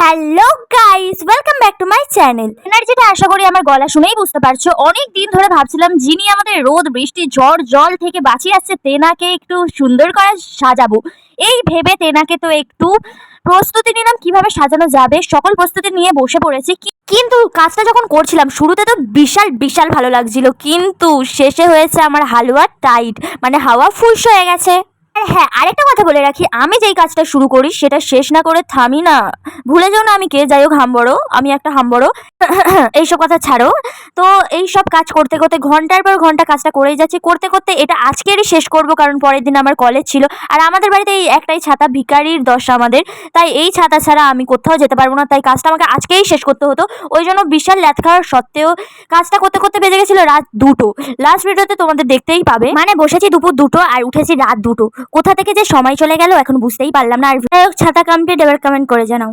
Hello guys, welcome back to my channel. এনার্জিটা আশা করি আমার গলা শুনেই বুঝতে পারছো। অনেক দিন ধরে ভাবছিলাম যিনি আমাদের রোদ বৃষ্টি ঝড় জল থেকে বাঁচিয়ে আসছে তেনাকে একটু সুন্দর করে সাজাবো। এই ভেবে তেনাকে তো একটু প্রস্তুতি নিলাম কিভাবে সাজানো যাবে, সকল প্রস্তুতি নিয়ে বসে পড়েছি। কিন্তু কাজটা যখন করছিলাম শুরুতে তো বিশাল বিশাল ভালো লাগছিল, কিন্তু শেষে হয়েছে আমার হালুয়া টাইট, মানে হাওয়া ফুস হয়ে গেছে। আর হ্যাঁ, আরেকটা কথা বলে রাখি, আমি যেই কাজটা শুরু করি সেটা শেষ না করে থামি না। ভুলে যাও না আমি কে, যাই হোক হামবড়ো, আমি একটা হামবড়ো। এইসব কথা ছাড়ো। তো এইসব কাজ করতে করতে ঘন্টার পর ঘন্টা কাজটা করেই যাচ্ছি, করতে করতে এটা আজকেরই শেষ করব, কারণ পরের দিন আমার কলেজ ছিল। আর আমাদের বাড়িতে এই একটাই ছাতা, ভিখারির দশা আমাদের, তাই এই ছাতা ছাড়া আমি কোথাও যেতে পারবো না, তাই কাজটা আমাকে আজকেই শেষ করতে হতো। ওই জন্য বিশাল ল্যাথ খাওয়ার সত্ত্বেও কাজটা করতে করতে বেজে গেছিল রাত 2টো। লাস্ট ভিডিওতে তোমাদের দেখতেই পাবে, মানে বসেছি দুপুর 2টো আর উঠেছি রাত 2টো। কোথা থেকে যে সময় চলে গেল এখন বুঝতেই পারলাম না। আর ছাতা কমপ্লিট, এবার কমেন্ট করে জানাও।